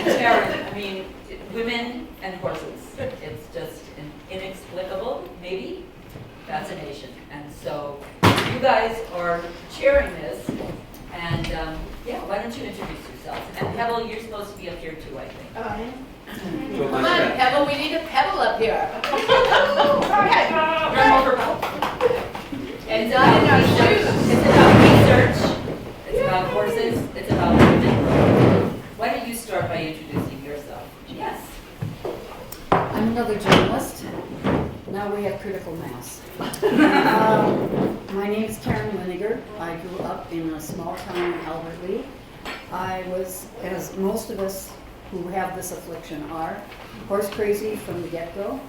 Karin, I mean, women and horses, it's just an inexplicable, maybe, fascination. And so you guys are cheering this, and yeah, why don't you introduce yourselves? And Pebble, you're supposed to be up here too, I think. Oh, yeah. Come on, Pebble, we need a Pebble up here. Drum over Pebble. And in our shoes. It's about research, it's about horses, it's about women. Why don't you start by introducing yourself? Yes. I'm another journalist. Now we have critical mass. My name is Karin Winegar. I grew up in a small town in Albert Lea. I was, as most of us who have this affliction are, horse crazy from the get-go.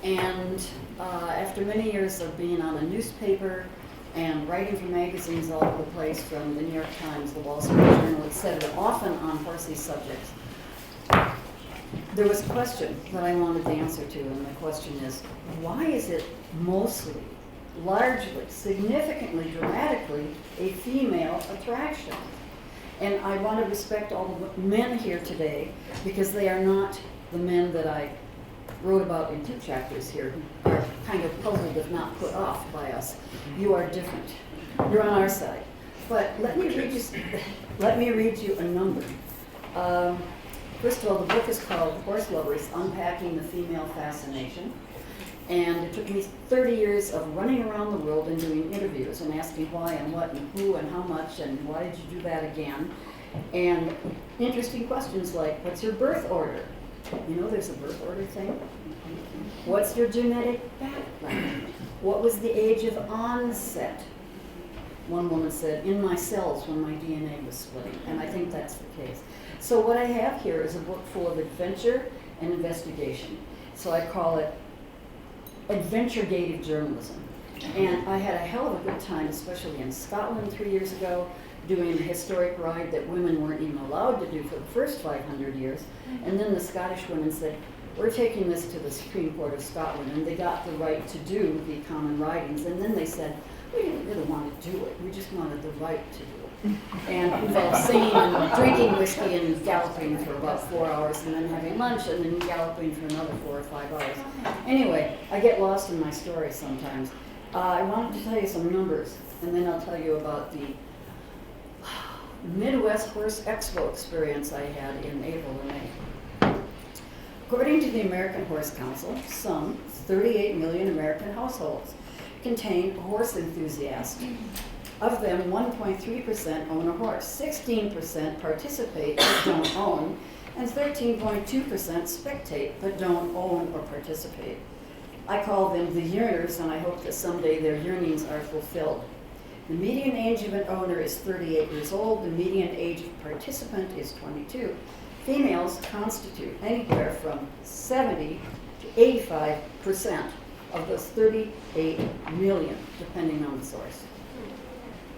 And after many years of being on a newspaper and writing for magazines all over the place, from the New York Times, the Wall Street Journal, etc., often on horsey subjects, there was a question that I wanted the answer to, and the question is, why is it mostly, largely, significantly, dramatically, a female attraction? And I want to respect all the men here today, because they are not the men that I wrote about in 2 chapters here, who are kind of puzzled, if not put off by us. You are different. You're on our side. But let me read you a number. First of all, the book is called Horse Lovers, Unpacking the Female Fascination. And it took me 30 years of running around the world and doing interviews and asking why and what and who and how much and why did you do that again. And interesting questions like, what's your birth order? You know there's a birth order thing? What's your genetic background? What was the age of onset? One woman said, in my cells when my DNA was splitting. And I think that's the case. So what I have here is a book full of adventure and investigation. So I call it adventure-gated journalism. And I had a hell of a good time, especially in Scotland 3 years ago, doing a historic ride that women weren't even allowed to do for the first 500 years. And then the Scottish women said, we're taking this to the Supreme Court of Scotland, and they got the right to do the common ridings. And then they said, we didn't really want to do it, we just wanted the right to do it. And involved singing and drinking whiskey and galloping for about 4 hours, and then having lunch, and then galloping for another 4 or 5 hours. Anyway, I get lost in my story sometimes. I wanted to tell you some numbers, and then I'll tell you about the Midwest Horse Expo experience I had in April and May. According to the American Horse Council, some 38 million American households contain a horse enthusiast. Of them, 1.3% own a horse, 16% participate but don't own, and 13.2% spectate but don't own or participate. I call them the yearners, and I hope that someday their yearnings are fulfilled. The median age of an owner is 38 years old. The median age of participant is 22. Females constitute anywhere from 70 to 85% of those 38 million, depending on the source.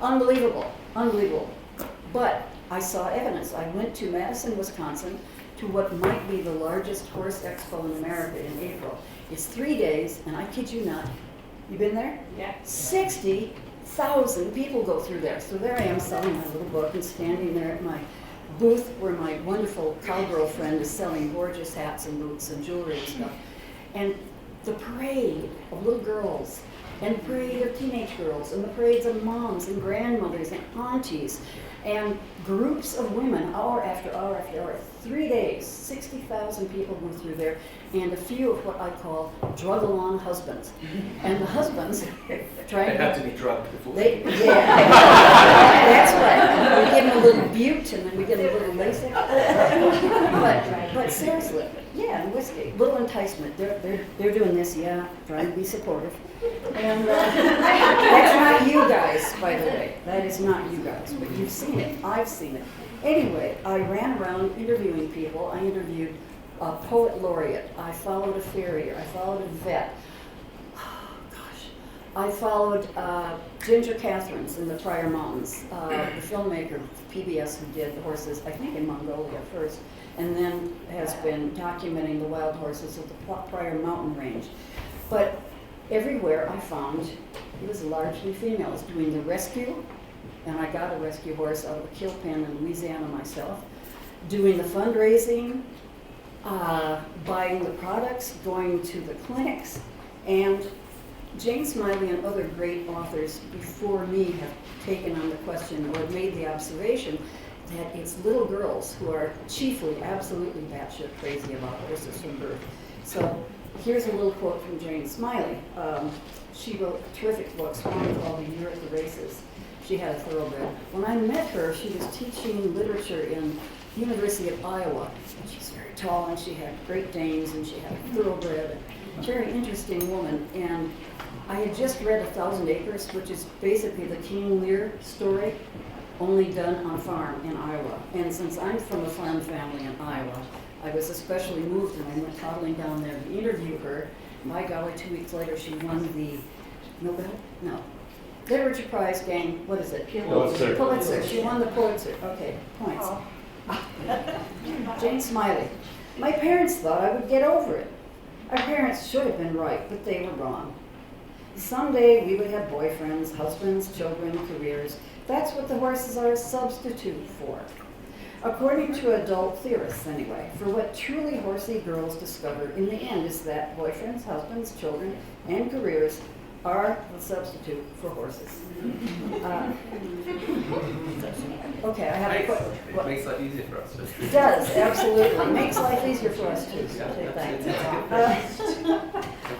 Unbelievable, unbelievable. But I saw evidence. I went to Madison, Wisconsin, to what might be the largest horse expo in America in April. It's 3 days, and I kid you not. You been there? Yeah. 60,000 people go through there. So there I am selling my little book and standing there at my booth where my wonderful cowgirl friend is selling gorgeous hats and boots and jewelry and stuff. And the parade of little girls, and the parade of teenage girls, and the parades of moms and grandmothers and aunties, and groups of women, hour after hour after hour, 3 days, 60,000 people go through there, and a few of what I call drug-along husbands. And the husbands trying They have to be drugged before. Yeah, that's right. We give them a little butte, and then we give them a little Lasix. But seriously, yeah, and whiskey, little enticement. They're doing this, yeah, trying to be supportive. And that's not you guys, by the way. That is not you guys, but you've seen it. I've seen it. Anyway, I ran around interviewing people. I interviewed a poet laureate. I followed a farrier. I followed a vet. I followed Ginger Catherine's in the Pryor Mountains, the filmmaker PBS who did the horses, I think in Mongolia first, and then has been documenting the wild horses of the Pryor Mountain Range. But everywhere I found it was largely females doing the rescue, and I got a rescue horse out of a kill pen in Louisiana myself, doing the fundraising, buying the products, going to the clinics, and Jane Smiley and other great authors before me have taken on the question or made the observation that it's little girls who are chiefly absolutely batshit crazy about horses from birth. So here's a little quote from Jane Smiley. She wrote terrific books, one called The Year at the Races. She had a thoroughbred. When I met her, she was teaching literature in the University of Iowa. And she's very tall, and she had Great Danes, and she had a thoroughbred. A very interesting woman. And I had just read 1,000 Acres, which is basically the King Lear story, only done on a farm in Iowa. And since I'm from a farm family in Iowa, I was especially moved, and I went toddling down there to interview her. My golly, 2 weeks later, she won the Nobel? No. Literature Prize, gang, what is it? Pulitzer. Pulitzer. She won the Pulitzer. Okay, points. Jane Smiley. My parents thought I would get over it. Our parents should have been right, but they were wrong. Someday we would have boyfriends, husbands, children, careers. That's what the horses are a substitute for. According to adult theorists, anyway, for what truly horsey girls discover in the end is that boyfriends, husbands, children, and careers are the substitute for horses. Okay, I have a question. It makes life easier for us. It does, absolutely. It makes life easier for us too, so thanks.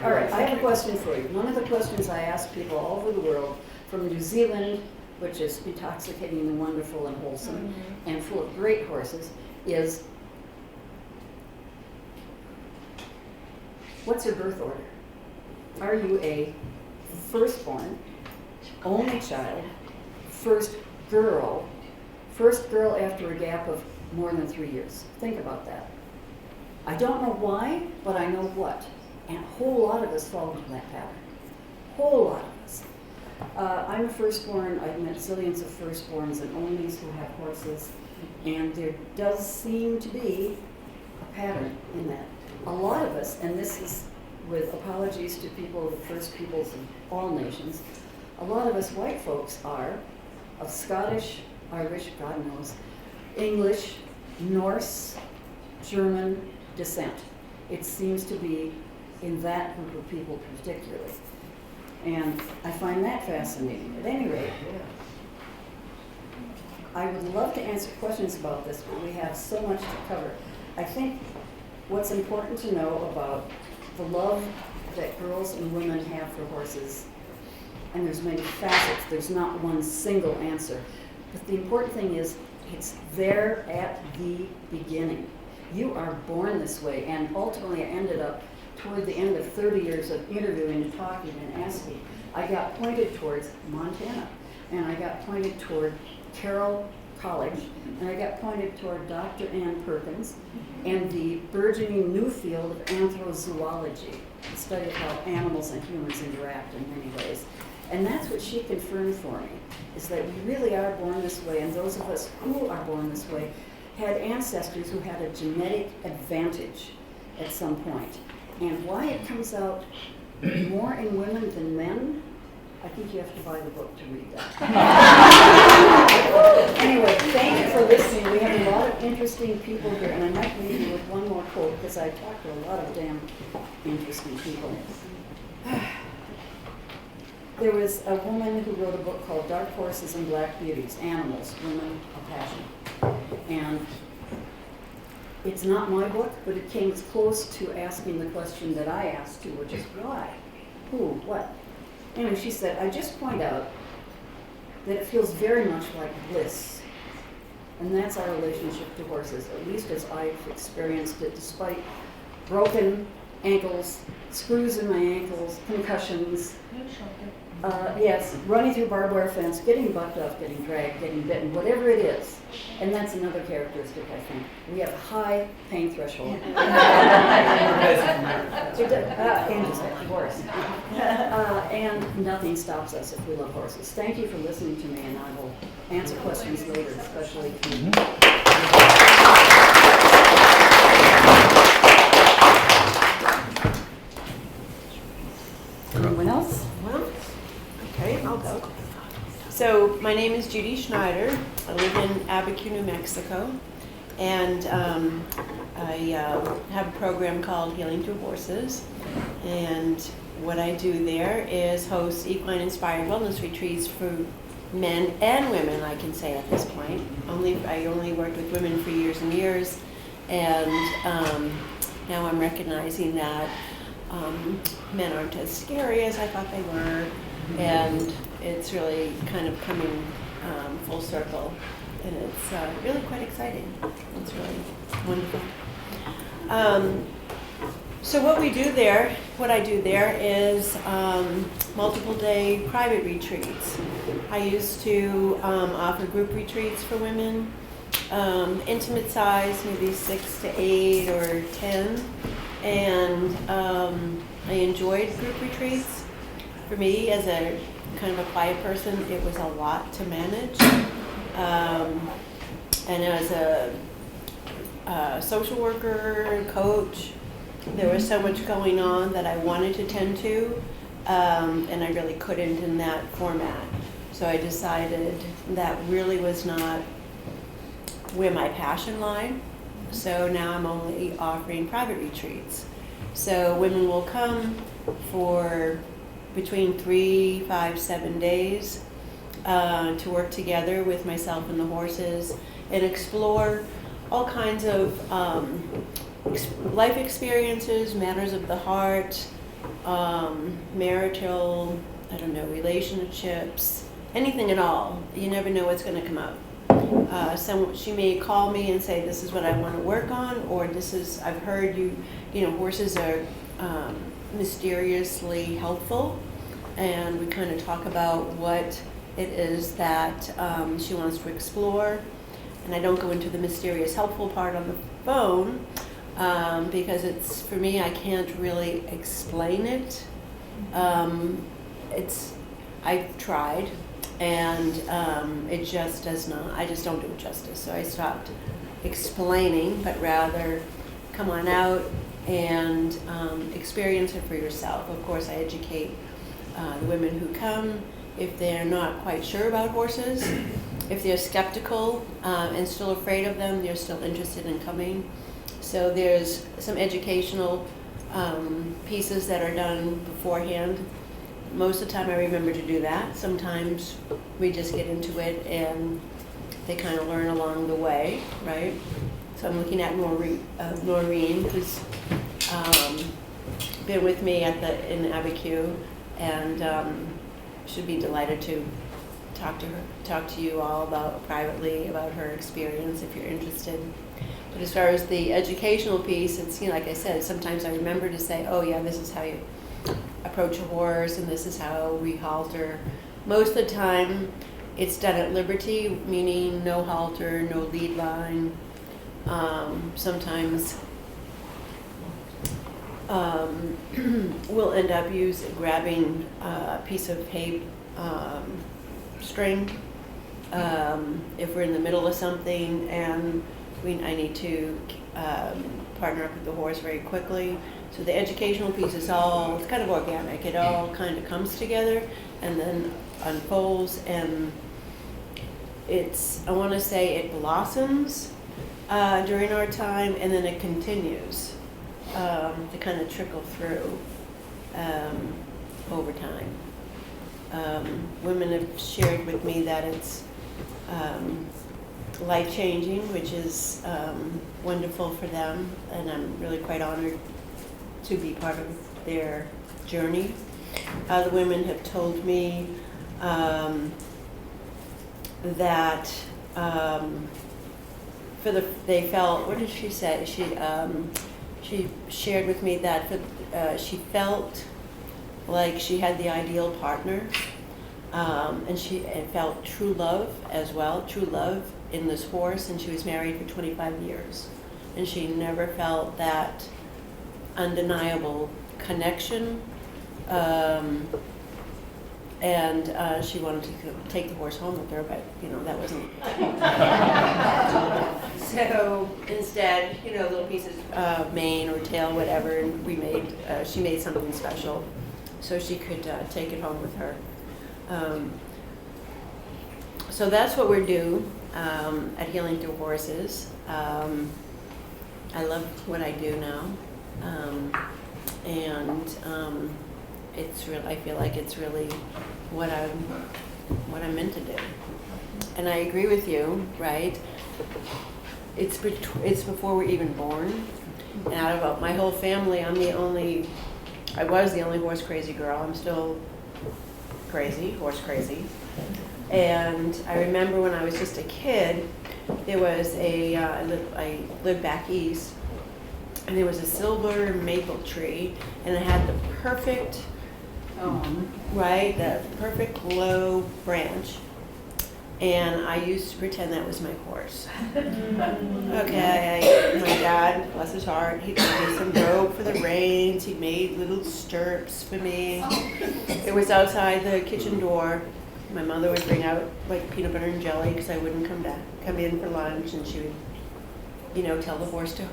All right, I have a question for you. One of the questions I ask people all over the world, from New Zealand, which is intoxicating and wonderful and wholesome, and full of great horses, is what's your birth order? Are you a firstborn, only child, first girl after a gap of more than 3 years? Think about that. I don't know why, but I know what. And a whole lot of us fall into that pattern. Whole lot of us. I'm a firstborn. I've met zillions of firstborns and onlys who have horses, and there does seem to be a pattern in that. A lot of us, and this is with apologies to people, the first peoples of all nations, a lot of us white folks are of Scottish, Irish, God knows, English, Norse, German descent. It seems to be in that group of people particularly. And I find that fascinating. At any rate, I would love to answer questions about this, but we have so much to cover. I think what's important to know about the love that girls and women have for horses, and there's many facets, there's not one single answer, but the important thing is it's there at the beginning. You are born this way, and ultimately I ended up toward the end of 30 years of interviewing and talking and asking. I got pointed towards Montana, and I got pointed toward Carroll College, and I got pointed toward Dr. Ann Perkins and the burgeoning new field of anthrozoology, the study of how animals and humans interact in many ways. And that's what she confirmed for me, is that we really are born this way, and those of us who are born this way had ancestors who had a genetic advantage at some point. And why it comes out more in women than men, I think you have to buy the book to read that. Anyway, thank you for listening. We have a lot of interesting people here, and I might leave you with one more quote, because I talked to a lot of damn interesting people. There was a woman who wrote a book called Dark Horses and Black Beauties, Animals, Women of Passion. And it's not my book, but it came close to asking the question that I asked too, which is why? Who? What? Anyway, she said, I just point out that it feels very much like bliss. And that's our relationship to horses, at least as I've experienced it, despite broken ankles, screws in my ankles, concussions. Yes, running through barbed wire fence, getting bucked up, getting dragged, getting bitten, whatever it is. And that's another characteristic, I think. We have a high pain threshold. And horse. And nothing stops us if we love horses. Thank you for listening to me, and I will answer questions later, especially if you. Anyone else? Okay, I'll go. So my name is Judy Schneider. I live in Abiquiu, New Mexico. and I have a program called Healing Through Horses. And what I do there is host equine inspired wellness retreats for men and women, I can say at this point. I only worked with women for years and years, and now I'm recognizing that men aren't as scary as I thought they were, and it's really kind of coming full circle, and it's really quite exciting. It's really wonderful. So what I do there is multiple day private retreats. I used to offer group retreats for women, intimate size, maybe 6 to 8 or 10, and I enjoyed group retreats. For me, as a kind of a quiet person, it was a lot to manage, and as a social worker, coach, there was so much going on that I wanted to tend to, and I really couldn't in that format. So I decided that really was not where my passion lied. So now I'm only offering private retreats. So women will come for between 3, 5, 7 days to work together with myself and the horses and explore all kinds of life experiences, matters of the heart, marital, relationships, anything at all. You never know what's going to come up. She may call me and say, this is what I want to work on, or I've heard horses are mysteriously helpful, and we kind of talk about what it is that she wants to explore. And I don't go into the mysterious helpful part on the phone, because for me, I can't really explain it. I've tried, and it just does not. I just don't do it justice. So I stopped explaining, but rather come on out and experience it for yourself. Of course, I educate the women who come if they're not quite sure about horses. If they're skeptical and still afraid of them, they're still interested in coming. So there's some educational pieces that are done beforehand. Most of the time I remember to do that. Sometimes we just get into it and they kind of learn along the way, right? So I'm looking at Noreen, who's been with me in Abiquiu, and should be delighted to talk to you all privately about her experience if you're interested. But as far as the educational piece, it's, like I said, sometimes I remember to say, oh yeah, this is how you approach a horse, and this is how we halter. Most of the time it's done at liberty, meaning no halter, no lead line. Sometimes we'll end up grabbing a piece of hay string if we're in the middle of something and I need to partner up with the horse very quickly. So the educational piece it's kind of organic. It all kind of comes together and then unfolds, and I want to say it blossoms during our time, and then it continues to kind of trickle through over time. Women have shared with me that it's life-changing, which is wonderful for them, and I'm really quite honored to be part of their journey. The women have told me that they felt, what did she say? She shared with me that she felt like she had the ideal partner, and she felt true love as well, true love in this horse, and she was married for 25 years, and she never felt that undeniable connection, and she wanted to take the horse home with her, but that wasn't. So instead, little pieces of mane or tail, whatever, and she made something special so she could take it home with her. So that's what we're doing. at Healing Through Horses. I love what I do now, and it's real. I feel like it's really what I'm meant to do. And I agree with you, right? It's before we're even born. And out of my whole family, I was the only horse crazy girl. I'm still crazy, horse crazy. And I remember when I was just a kid, there was I lived back east, and there was a silver maple tree, and it had the perfect, the perfect low branch. And I used to pretend that was my horse. Okay, my dad, bless his heart, he made me some rope for the reins. He made little stirrups for me. It was outside the kitchen door. My mother would bring out like peanut butter and jelly because I wouldn't come in for lunch, and she would, tell the horse to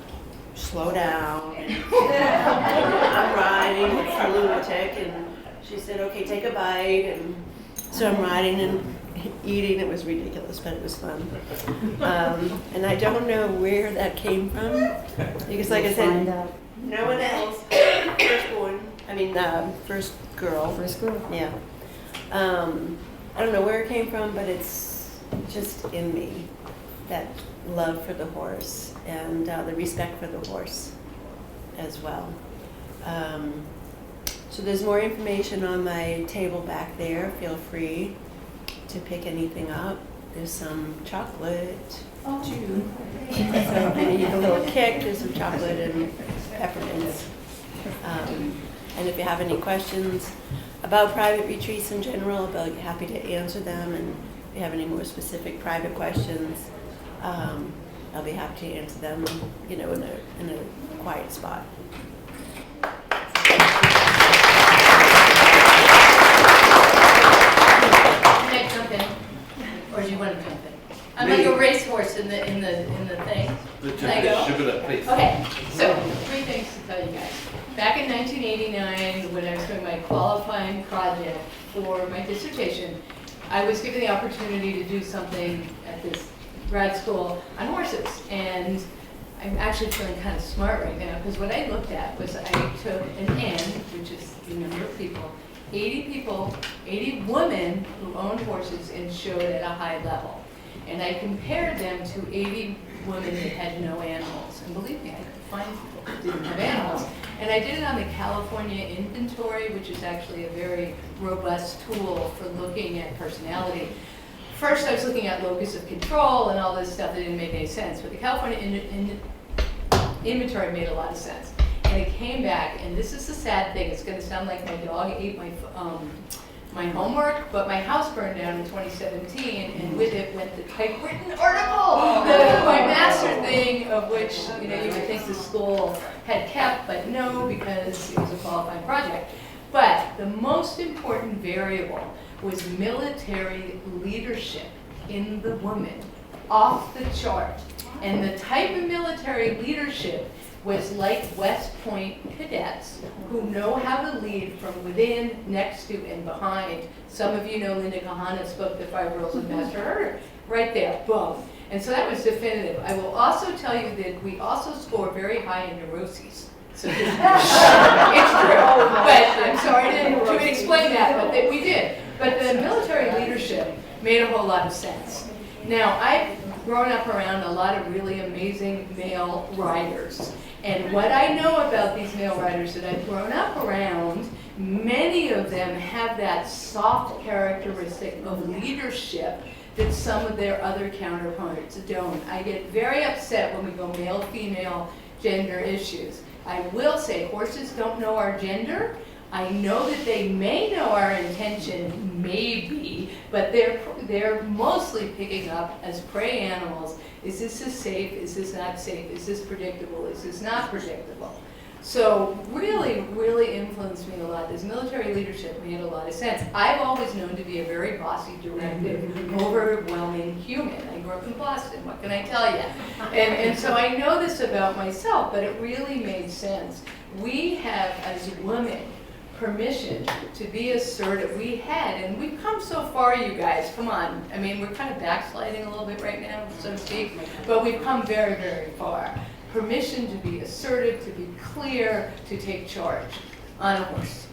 slow down. And I'm riding, it's a lunatic, and she said, "Okay, take a bite." And so I'm riding and eating. It was ridiculous, but it was fun. And I don't know where that came from, because like I said, no one else, first girl. First girl. Yeah. I don't know where it came from, but it's just in me, that love for the horse and the respect for the horse as well. So there's more information on my table back there. Feel free to pick anything up. There's some chocolate too. So if you need a little kick, there's some chocolate and peppermints. And if you have any questions about private retreats in general, I'll be happy to answer them. And if you have any more specific private questions, I'll be happy to answer them, in a quiet spot. Can I jump in? Or do you want to jump in? I'm like a racehorse in the thing. Can I go? Please. Okay, so 3 things to tell you guys. Back in 1989, when I was doing my qualifying project for my dissertation, I was given the opportunity to do something at this grad school on horses. And I'm actually feeling kind of smart right now, because what I looked at was I took an N, which is the number of people, 80 women who owned horses and showed at a high level. And I compared them to 80 women that had no animals. And believe me, I could find people that didn't have animals. And I did it on the California Inventory, which is actually a very robust tool for looking at personality. First, I was looking at locus of control and all this stuff that didn't make any sense. But the California Inventory made a lot of sense. And it came back, and this is the sad thing. It's going to sound like my dog ate my homework, but my house burned down in 2017, and with it went the typewritten article, my master thing, of which you would think the school had kept, but no, because it was a qualifying project. But the most important variable was military leadership in the woman, off the chart. And the type of military leadership was like West Point cadets who know how to lead from within, next to, and behind. Some of you know Linda Kahana spoke the 5 rules of Master Herder. Right there, boom. And so that was definitive. I will also tell you that we also score very high in neuroses. So it's true. But I'm sorry to explain that, but we did. But the military leadership made a whole lot of sense. Now, I've grown up around a lot of really amazing male riders. And what I know about these male riders that I've grown up around, many of them have that soft characteristic of leadership that some of their other counterparts don't. I get very upset when we go male-female gender issues. I will say horses don't know our gender. I know that they may know our intention, maybe, but they're mostly picking up as prey animals. Is this safe? Is this not safe? Is this predictable? Is this not predictable? So really, really influenced me a lot. This military leadership made a lot of sense. I've always known to be a very bossy, directive, overwhelming human. I grew up in Boston, what can I tell you? And so I know this about myself, but it really made sense. We have, as women, permission to be assertive. We had, and we've come so far, you guys, come on. I mean, we're kind of backsliding a little bit right now, so to speak, but we've come very, very far. Permission to be assertive, to be clear, to take charge on a horse.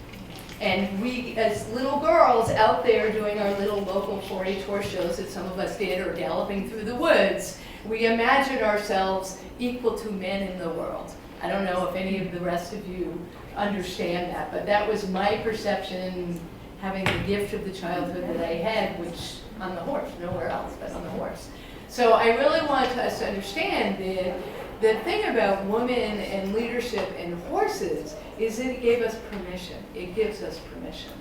And we, as little girls out there doing our little local 4-H horse shows that some of us did, or galloping through the woods, we imagined ourselves equal to men in the world. I don't know if any of the rest of you understand that, but that was my perception, having the gift of the childhood that I had, which on the horse, nowhere else but on the horse. So I really want us to understand that the thing about women and leadership and horses is that it gave us permission. It gives us permission.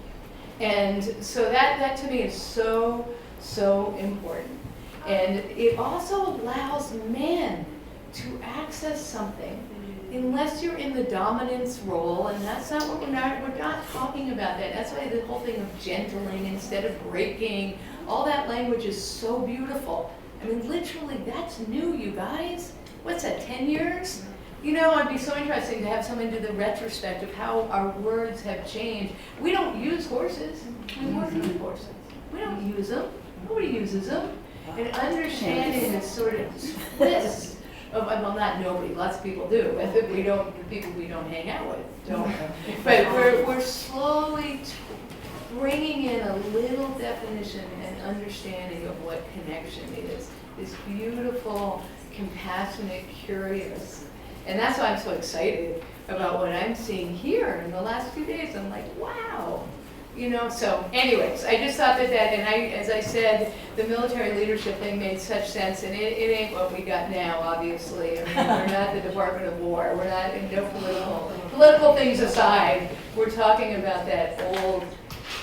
And so that to me is so, so important. And it also allows men to access something, unless you're in the dominance role, and that's not what we're not talking about that. That's why the whole thing of gentling instead of breaking, all that language is so beautiful. I mean, literally, that's new, you guys. What's that, 10 years? You know, it'd be so interesting to have someone do the retrospect of how our words have changed. We don't use horses. We work with horses. We don't use them. Nobody uses them. And understanding this sort of twist of, well, not nobody, lots of people do. But we don't, the people we don't hang out with don't. But we're slowly bringing in a little definition and understanding of what connection is. This beautiful, compassionate, curious. And that's why I'm so excited about what I'm seeing here in the last few days. I'm like, wow. You know, so anyways, I just thought that, and as I said, the military leadership thing made such sense, and it ain't what we got now, obviously. I mean, we're not the Department of War. We're not, in no political things aside, we're talking about that old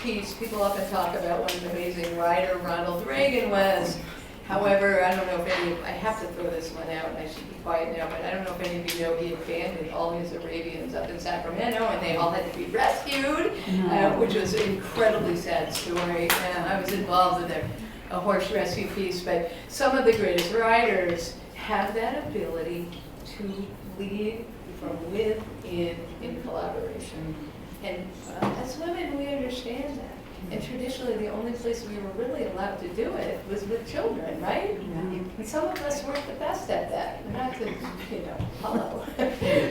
piece. People often talk about what an amazing rider Ronald Reagan was. However, I don't know if any, I have to throw this one out, and I should be quiet now, but I don't know if any of you know he abandoned all his Arabians up in Sacramento, and they all had to be rescued, which was an incredibly sad story. I was involved in a horse rescue piece, but some of the greatest riders have that ability to lead from within in collaboration. And as women, we understand that. And traditionally, the only place we were really allowed to do it was with children, right? And some of us weren't the best at that. Not to, hello.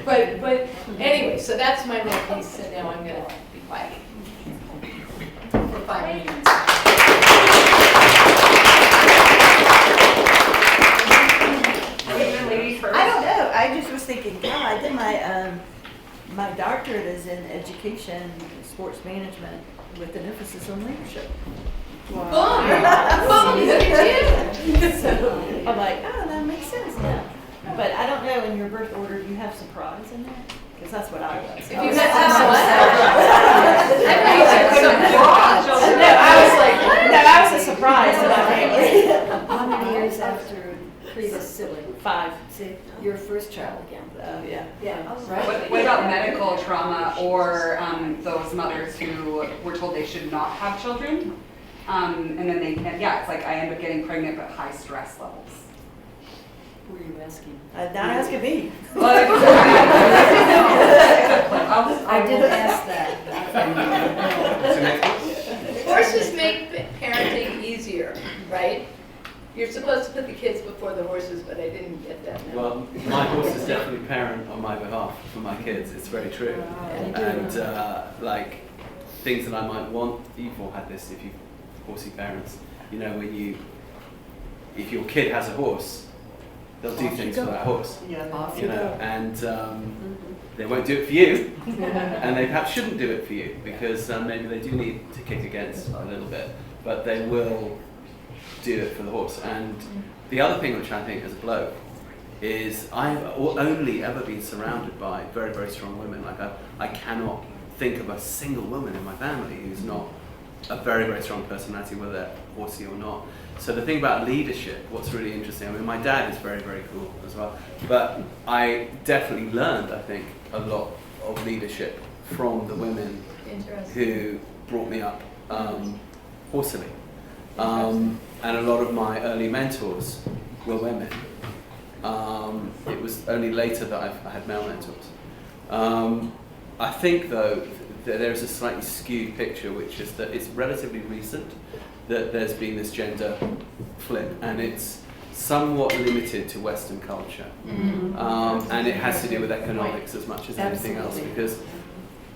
but anyway, so that's my little piece, and now I'm going to be quiet for 5 minutes. I don't know. I just was thinking, God, I did my doctorate is in education, sports management, with an emphasis on leadership. Boom! Boom! Look at you! So I'm like, oh, that makes sense now. But I don't know, in your birth order, do you have surprise in there? Because that's what I was. If you had I was a surprise in my family. How many years after previous sibling? 5. See, your first child again. Yeah. Right? What about medical trauma or those mothers who were told they should not have children? And then it's like I end up getting pregnant but high stress levels. Who are you asking? Not asking me. I didn't ask that. Horses make parenting easier, right? You're supposed to put the kids before the horses, but I didn't get that. No. Well, my horse is definitely parent on my behalf for my kids. It's very true. And like things that I might want, you've all had this if you've horsey parents. You know, if your kid has a horse, they'll do things for that horse. Off You know, and they won't do it for you, and they perhaps shouldn't do it for you because maybe they do need to kick against a little bit, but they will do it for the horse. And the other thing which I think as a bloke is I've only ever been surrounded by very, very strong women. Like I cannot think of a single woman in my family who's not a very, very strong personality, whether they're horsey or not. So the thing about leadership, what's really interesting, I mean, my dad is very, very cool as well, but I definitely learned, I think, a lot of leadership from the women who brought me up horsily. And a lot of my early mentors were women. It was only later that I had male mentors. I think, though, there's a slightly skewed picture, which is that it's relatively recent that there's been this gender flip, and it's somewhat limited to Western culture. And it has to do with economics as much as anything else, because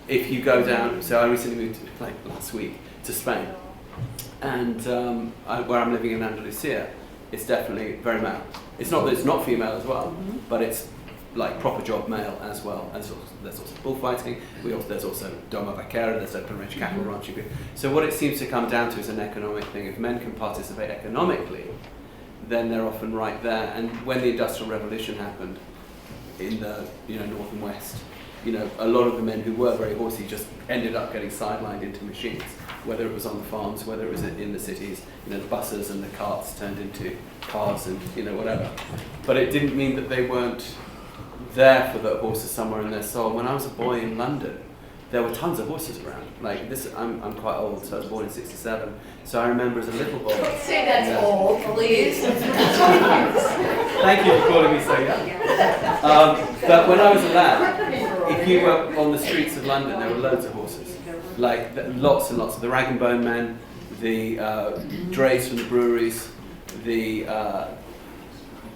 if you go down, so I recently moved, like last week, to Spain, and where I'm living in Andalusia, it's definitely very male. It's not that it's not female as well, but it's like proper job male as well. And so there's also bullfighting, there's also doma vaquera, there's open range cattle ranching. So what it seems to come down to is an economic thing. If men can participate economically, then they're often right there. And when the Industrial Revolution happened in the north and west, a lot of the men who were very horsey just ended up getting sidelined into machines, whether it was on the farms, whether it was in the cities. The buses and the carts turned into cars and whatever. But it didn't mean that they weren't there for the horses somewhere in their soul. When I was a boy in London, there were tons of horses around. Like this, I'm quite old, so I was born in '67. So I remember as a little boy. Don't say that's old, please. Thank you for calling me so young. But when I was a lad, if you were on the streets of London, there were loads of horses. Like lots and lots of the rag and bone men, the drays from the breweries, there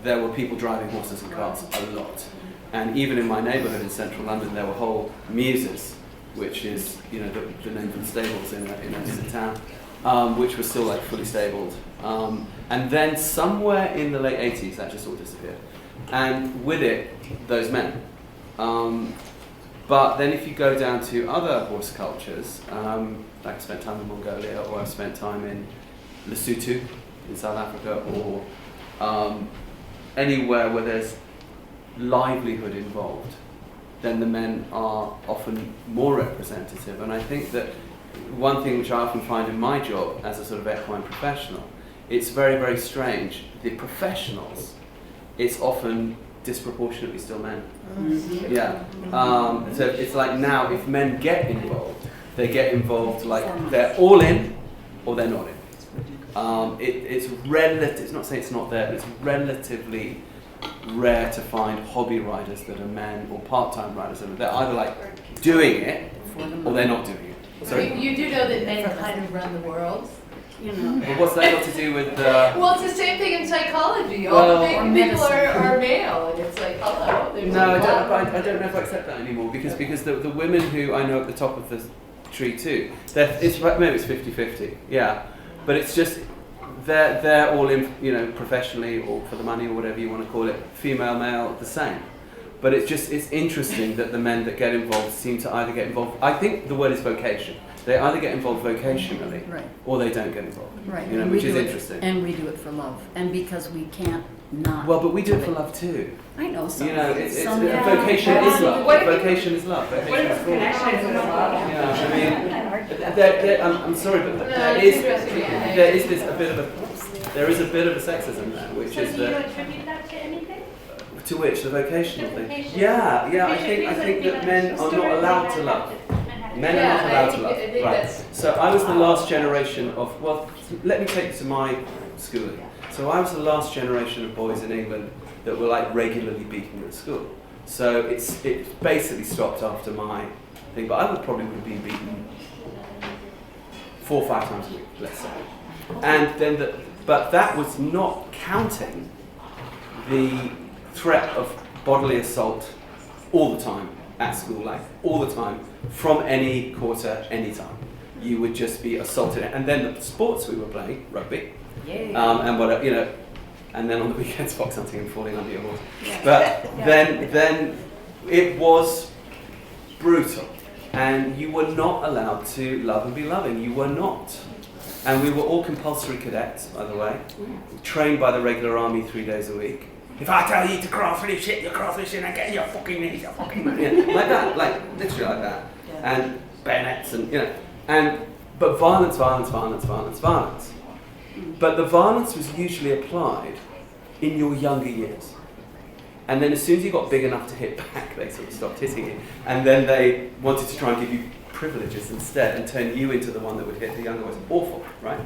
were people driving horses and carts a lot. And even in my neighbourhood in central London, there were whole muses, which is the name for the stables in a town, which was still like fully stabled. And then somewhere in the late 80s, that just all disappeared. And with it, those men. But then if you go down to other horse cultures, like I spent time in Mongolia, or I've spent time in Lesotho in South Africa, or anywhere where there's livelihood involved, then the men are often more representative. And I think that one thing which I often find in my job as a sort of equine professional, it's very, very strange. The professionals, it's often disproportionately still men. Yeah. So it's like now, if men get involved, they get involved like they're all in or they're not in. It's relative. It's not saying it's not there, but it's relatively rare to find hobby riders that are men or part-time riders that are they're either like doing it or they're not doing it. So You do know that men kind of run the world. but what's that got to do with? Well, it's the same thing in psychology. All the big people are male, and it's like, hello. No, I don't know if I accept that anymore because the women who I know at the top of the tree too, it's maybe it's 50-50, yeah, but it's just they're all in professionally or for the money or whatever you want to call it, female, male, the same. But it's interesting that the men that get involved seem to either get involved. I think the word is vocation. They either get involved vocationally, Right. or they don't get involved. Right. Which is interesting. And we do it for love, and because we can't not. Well, but we do it for love too. I know some. It's some vocation is love. What if- Vocation is love. Vocation is cool. I'm sorry, but there is a bit of a sexism there, which is Do you that. attribute that to anything? To which the vocational The thing. vocation. Yeah. I Because think you that know, men are not allowed to love. Men are not allowed to love. I think Right. that's- So I was the last generation of. Well, let me take you to my schooling. So I was the last generation of boys in England that were like regularly beaten at school. So it basically stopped after my thing. But I would have been beaten 4 or 5 times a week, let's say. And then but that was not counting the threat of bodily assault all the time at school, like all the time, from any quarter, any time. You would just be assaulted. And then the sports we were playing, rugby, and whatever, and then on the weekends fox hunting and falling under your horse. But then it was brutal. And you were not allowed to love and be loving. You were not. And we were all compulsory cadets, by the way, trained by the regular army 3 days a week. If I tell you to cross this shit, you cross this shit and get your fucking knees, you fucking man. Yeah, like that, like literally like that. And bayonets and but violence. But the violence was usually applied in your younger years. And then as soon as you got big enough to hit back, they sort of stopped hitting you. And then they wanted to try and give you privileges instead and turn you into the one that would hit the younger ones. Awful, right?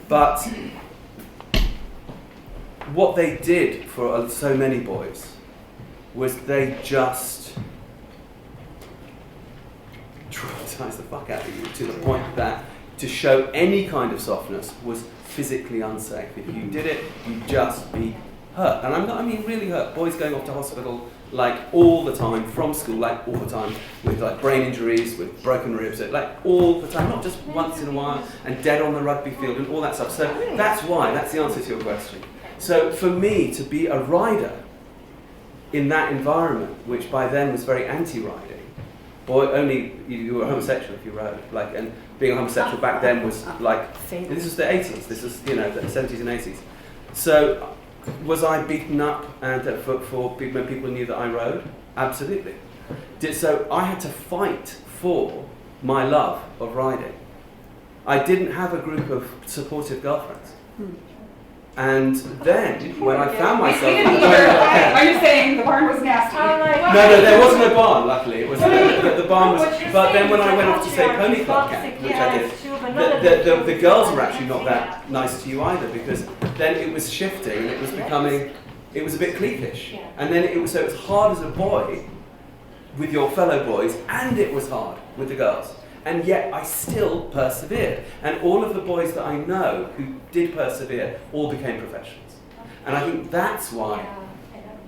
But what they did for so many boys was they just traumatized traumatize the fuck out of you to the point that to show any kind of softness was physically unsafe. If you did it, you'd just be hurt. And I mean really hurt. Boys going off to hospital like all the time, from school, like all the time, with like brain injuries, with broken ribs, like all the time, not just once in a while, and dead on the rugby field and all that stuff. So that's why, that's the answer to your question. So for me to be a rider in that environment, which by then was very anti-riding, boy, only you were homosexual if you rode, like, and being a homosexual back then was like, this was the 80s, this was, you know, the 70s and 80s. So was I beaten up and for when people knew that I rode? Absolutely. So I had to fight for my love of riding. I didn't have a group of supportive girlfriends. And then, when I found myself... Are you saying the barn was nasty? No, there wasn't a barn, luckily. It was the barn was... But then when I went off to say Pony Club camp, which I did, the girls were actually not that nice to you either, because then it was shifting and it was becoming... It was a bit cliquish. And then it was hard as a boy with your fellow boys, and it was hard with the girls. And yet I still persevered. And all of the boys that I know who did persevere all became professionals. And I think that's why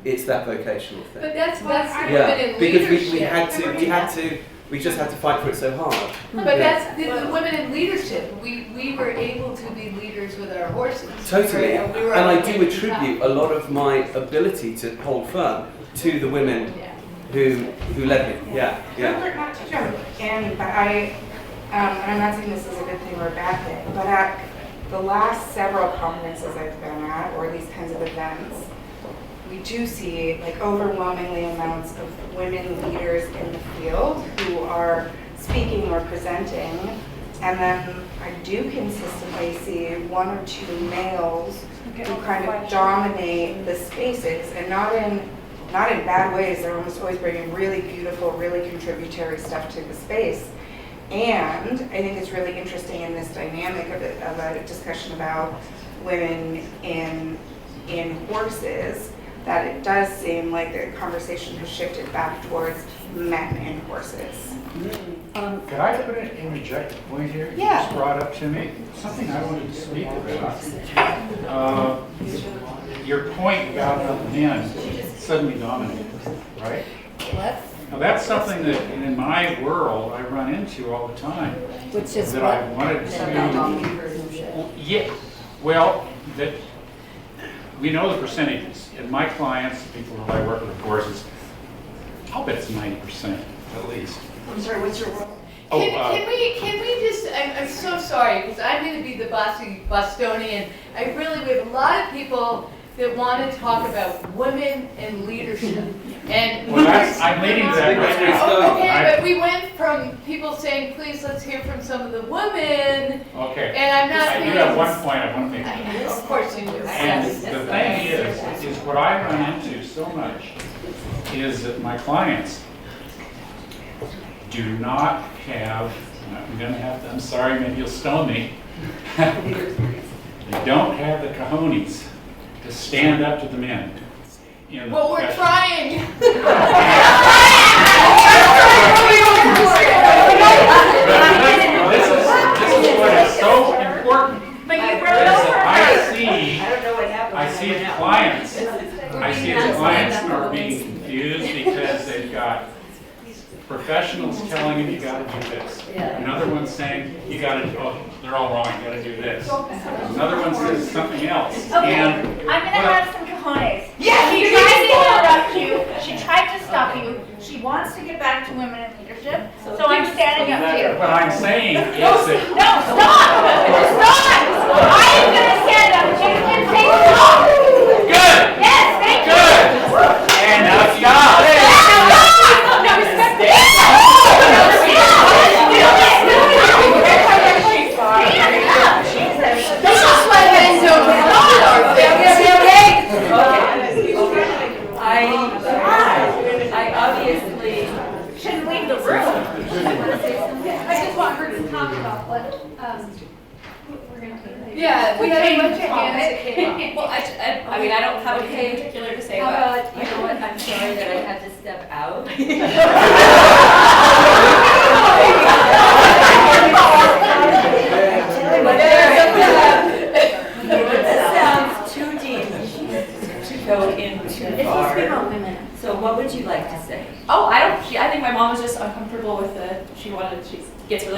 it's that vocational thing. But that's the women in because leadership. we just had to fight for it so hard. But that's the women in leadership. We were able to be leaders with our horses. Totally. And we were And I able do to attribute a lot of my ability to hold firm to the women who led me. Yeah. Not to jump in, but I'm not saying this is a good thing or a bad thing, but at the last several conferences I've been at, or these kinds of events, we do see like overwhelmingly amounts of women leaders in the field who are speaking or presenting, and then I do consistently see one or two males who kind of dominate the spaces, and not in bad ways. They're almost always bringing really beautiful, really contributory stuff to the space. And I think it's really interesting in this dynamic of a discussion about women in horses, that it does seem like the conversation has shifted back towards men in horses. Could I interject a point here? Yeah. You just brought up to me something I wanted to speak about. Your point about the men suddenly dominating, right? What? Now that's something that in my world I run into all the time. Which is that what? I wanted to. Yeah. Well, that we know the percentages. In my clients, people who I work with horses, I'll bet it's 90% at least. I'm sorry, what's your role? Can we just, I'm so sorry, because I'm going to be the bossy Bostonian. We have a lot of people that want to talk about women in leadership. And Well, I'm leading to that right now. okay, but we went from people saying, please, let's hear from some of the women. Okay. And I'm not I do have one point I want to make. Of course you do. And the thing is what I run into so much is that my clients do not have, I'm sorry, maybe you'll stone me. They don't have the cojones to stand up to the men. Well, we're trying. This is what is so important. I see the clients are being confused because they've got professionals telling them you got to do this. Another one saying you got to. Oh, they're all wrong. You got to do this. Another one says something else. Okay, And I'm gonna have some cojones. Yes, She you tried to do. interrupt you. She tried to stop you. She wants to get back to women in leadership. So I'm standing up here. what I'm saying is that No, stop! Stop! I am gonna stand up. You can say stop. good. Yes, thank you. Good. And now stop. This is why men don't respond, our I obviously Shouldn't leave the room. I just want her to talk about what we're going to do. Yeah, we had a bunch of hands topic. that came up. Well, I mean, I don't have anything particular to say, but you know what, I'm sorry that I had to step out.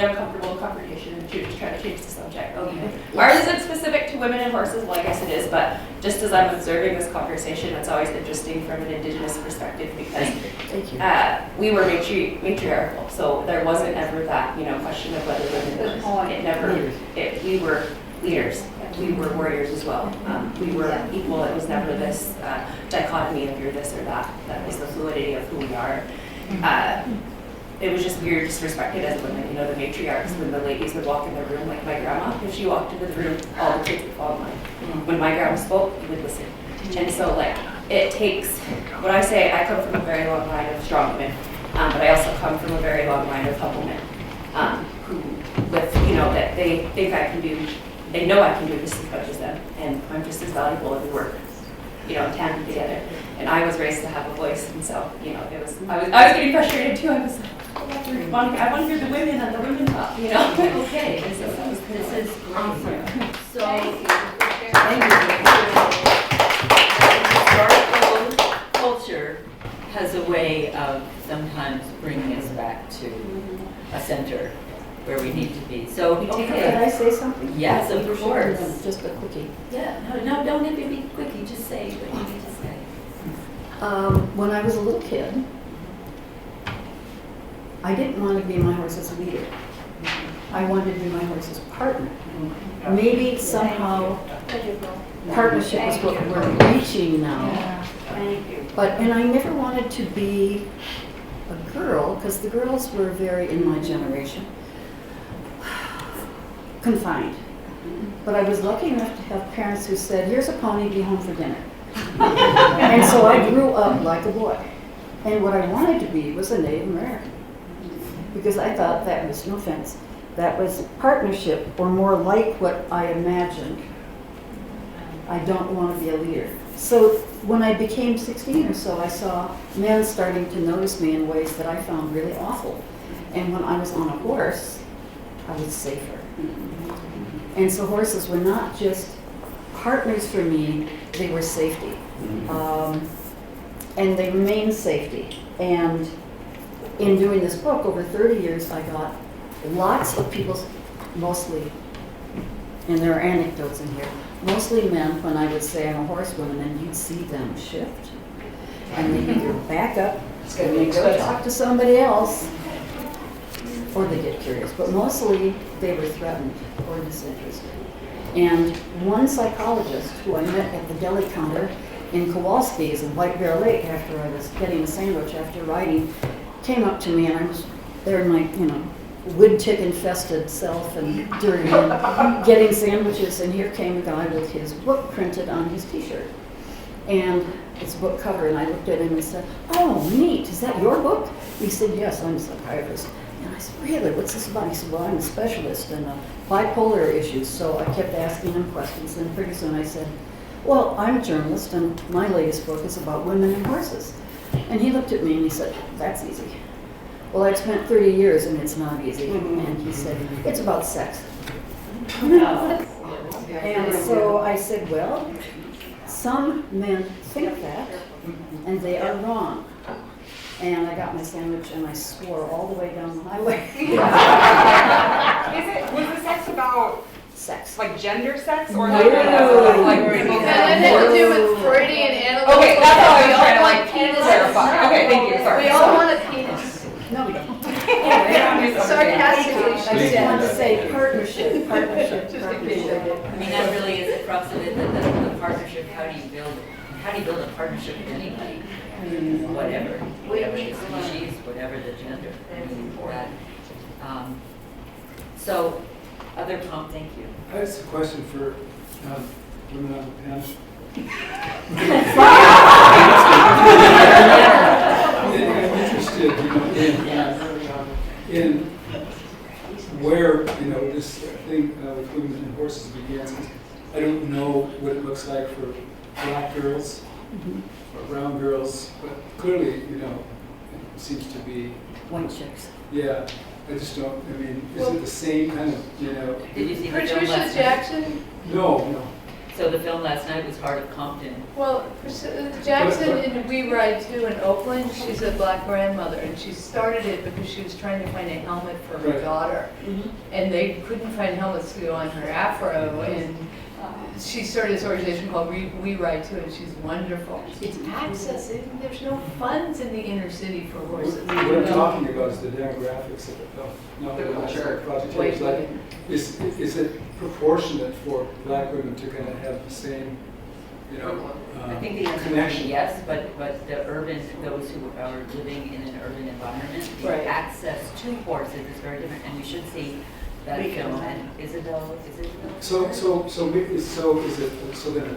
uncomfortable confrontation and just try to change the subject. Ours isn't specific to women and horses, well, I guess it is, but just as I'm observing this conversation, it's always interesting from an Indigenous perspective because we were matriarchal, so there wasn't ever that, question of whether women, we were leaders. We were warriors as well. We were equal. It was never this dichotomy of you're this or that. That was the fluidity of who we are. It was just weird, disrespected as women. The matriarchs, when the ladies would walk in the room, like my grandma, if she walked into the room, all the kids would fall in line. When my grandma spoke, you would listen. And so, it takes, when I say I come from a very long line of strong women, but I also come from a very long line of humble men who, with, that they think I can do. They know I can do just as much as them, and I'm just as valuable, and we work, tandem together. And I was raised to have a voice, and so, it was. I was getting frustrated too. I was like, I want to hear the women and the women talk, Okay, this is awesome. So, historical culture has a way of sometimes bringing us back to a center where we need to be. So, okay. Can I say something? Yes, of course. Just a quickie. Yeah, no, don't have to be quickie. Just say what you need to say. When I was a little kid, I didn't want to be my horse's leader. I wanted to be my horse's partner. Maybe somehow partnership is what we're reaching now. And I never wanted to be a girl, because the girls were very, in my generation, confined. But I was lucky enough to have parents who said, here's a pony, be home for dinner. And so I grew up like a boy. And what I wanted to be was a Native American. Because I thought that was, no offense, that was partnership, or more like what I imagined. I don't want to be a leader. So when I became 16 or so, I saw men starting to notice me in ways that I found really awful. And when I was on a horse, I was safer. And so horses were not just partners for me, they were safety. And they remain safety. And in doing this book, over 30 years, I got lots of people, mostly, and there are anecdotes in here, mostly men, when I would say I'm a horsewoman, and you'd see them shift. And they'd either back up, and they'd go talk to somebody else, or they get curious. But mostly, they were threatened or disinterested. And one psychologist who I met at the deli counter in Kowalski's in White Bear Lake after I was getting a sandwich after riding, came up to me, and I was there in my, wood tick infested self and dirty and getting sandwiches, and here came a guy with his book printed on his t-shirt. And it's a book cover, and I looked at him and said, oh, neat, is that your book? He said, yes, I'm a psychiatrist. And I said, really, what's this about? He said, well, I'm a specialist in bipolar issues. So I kept asking him questions, and pretty soon I said, well, I'm a journalist, and my latest book is about women and horses. And he looked at me and he said, that's easy. Well, I'd spent 30 years and it's not easy. And he said, it's about sex. And so I said, well, some men think that, and they are wrong. And I got my sandwich and I swore all the way down the highway. Was the sex about sex? Like gender sex, or No. like That had to do with Freudian analysis. Okay, that's how I was trying to like clarify. Okay, thank you. Sorry. We all want a penis. No, we don't. Sarcastically, I just wanted to say partnership. I mean, that really is the crux of it, the partnership. How do you build a partnership with anybody? Whatever the species, whatever the gender. So, other Tom, thank you. I have a question for women on the panel. I'm interested, in where this thing with women and horses begins. I don't know what it looks like for black girls or brown girls, but clearly, it seems to be White chicks. Yeah, I just don't. Is it the same kind of Did you see Patricia Jackson? No. So the film last night was Heart of Compton. Well, Jackson in We Ride Too in Oakland, she's a black grandmother, and she started it because she was trying to find a helmet for her daughter. And they couldn't find helmets to go on her afro, and she started this organization called We Ride Too, and she's wonderful. It's access, there's no funds in the inner city for horses. What I'm talking about is the demographics of The culture. project. White It's like, women. is it proportionate for black women to kind of have the same, you know, I think the answer is connection? yes, but the urban, those who are living in an urban environment, the Right. access to horses is very different, and we should see that film. And Isabel? So then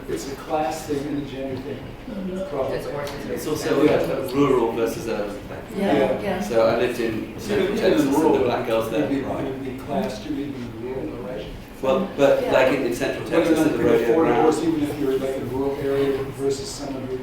it's a class thing and a gender thing, probably. That's horses. It's also a rural versus urban thing. Yeah. Yeah. So I lived in Central Even Texas in and rural, the black girls there. It would Right. be classed, you even in the rural, right? Well, but like in Central Whether or Texas not at you the can rodeo afford a horse, ground. even if you're like in a rural area versus someone who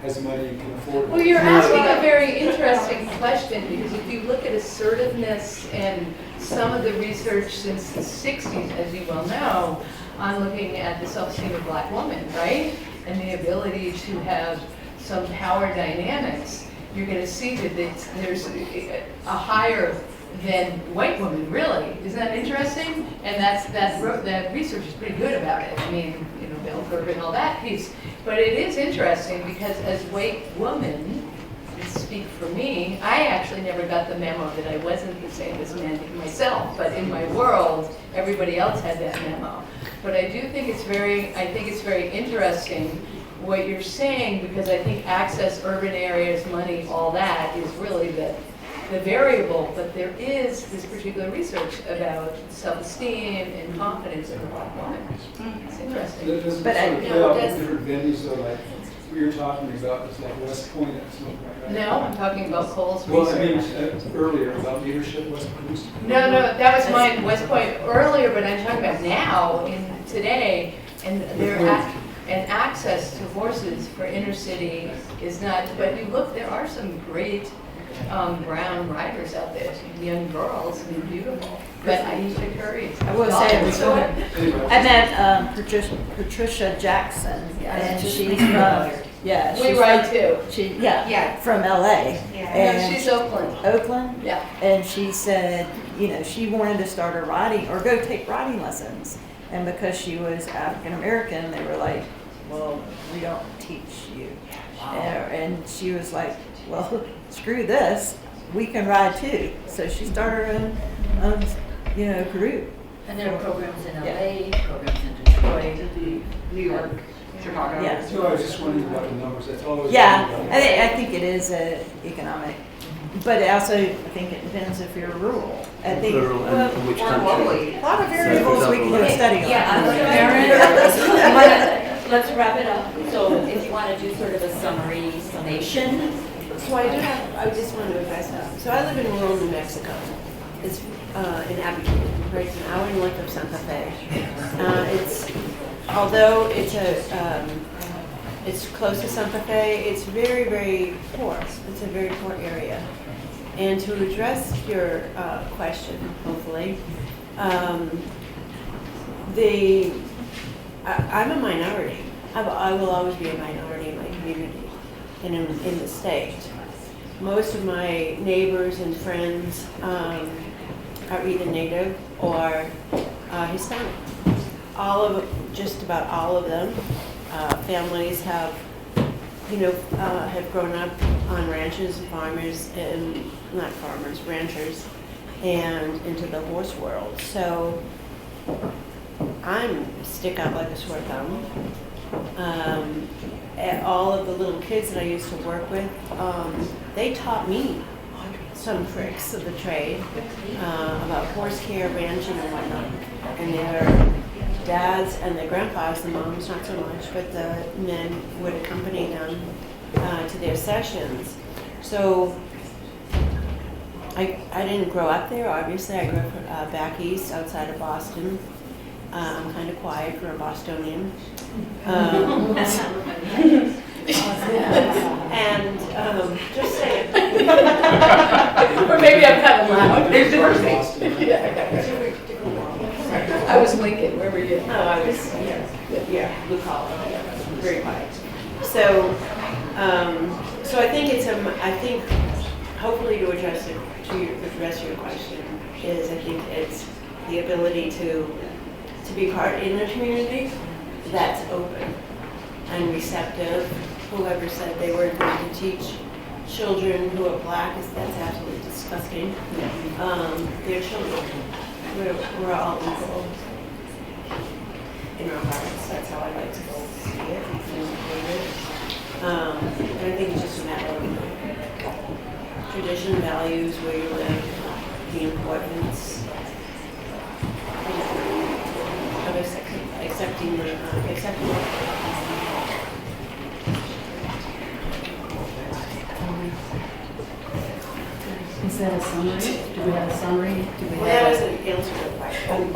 has money and can afford it. Well, you're asking a very interesting question, because if you look at assertiveness and some of the research since the 60s, as you well know, on looking at the self-esteem of black women, right? And the ability to have some power dynamics, you're going to see that there's a higher than white women, really. Isn't that interesting? And that research is pretty good about it. I mean, you know, bell curve and all that piece. But it is interesting because as white women, and speak for me, I actually never got the memo that I wasn't the same as men myself. But in my world, everybody else had that memo. But I do think it's very interesting what you're saying, because I think access, urban areas, money, all that is really the variable, but there is this particular research about self-esteem and confidence in a black woman. It's interesting. That doesn't But sort I- of play out in different venues, though, like what you're talking about is like West Point and something like that. No, I'm talking about Cole's Well, I research. mean, earlier about leadership, West Point. No, that was mine, West Point earlier, but I'm talking about now, in today, and and access to horses for inner city is not, but you look, there are some great brown riders out there, some young girls, I mean, beautiful. But I used to curry. I will say, Anyway. I met Patricia Jackson, and she's from, We Ride Too. Yeah, from LA. No, And she's Oakland. Oakland? Yeah. And she said, you know, she wanted to start a riding, or go take riding lessons. And because she was African American, they were like, well, we don't teach you. And she was like, well, screw this, we can ride too. So she started her own group. And there are programs in Yeah. LA, programs in Detroit, New York, Chicago. Yeah. So I was just wondering about the numbers, that's all I was Yeah, wondering about. I think it is economic, but also I think it depends if you're rural. I think Rural and which Or country? globally. a lot of variables we can do a study on. Let's wrap it up. So if you want to do sort of a summation. So I just want to advise that. So I live in rural New Mexico. It's in Albuquerque, right? It's an hour north of Santa Fe. Although it's close to Santa Fe, it's very, very poor. It's a very poor area. And to address your question, hopefully, I'm a minority. I will always be a minority in my community and in the state. Most of my neighbors and friends are either Native or Hispanic. Just about all of them. Families have grown up on ranches, ranchers, and into the horse world. So I'm stick out like a sore thumb. All of the little kids that I used to work with, they taught me some tricks of the trade about horse care, ranching, and whatnot. And their dads and their grandpas, the moms not so much, but the men would accompany them to their sessions. So I didn't grow up there, obviously. I grew up back east, outside of Boston. I'm kind of quiet for a Bostonian. Just saying. Or maybe I'm kind of loud. There's diversity. I was Lincoln. Where were you? Oh, I was, yeah. Yeah, blue collar, very quiet. So, so I think I think hopefully to address your question is I think it's the ability to be part in a community that's open and receptive. Whoever said they weren't going to teach children who are black, that's absolutely disgusting. They're children. We're all equal in our hearts. That's how I like to see it. And I think it's just a matter of tradition, values, where you live, the importance of accepting. Is that a summary? Do we have a summary? Do we Well, have that was an answer to the question.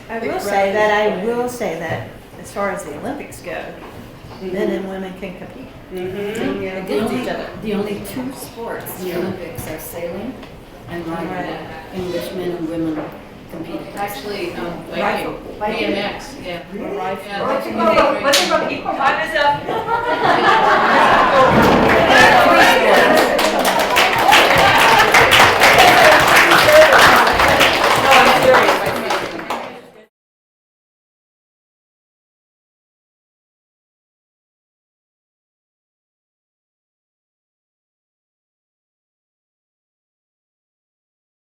I will say that as far as the Olympics go, men and women can compete. The only two sports in the Olympics are sailing and riding, in which men and women compete. Actually, biking, BMX, yeah. Let's think about equine. Time is up.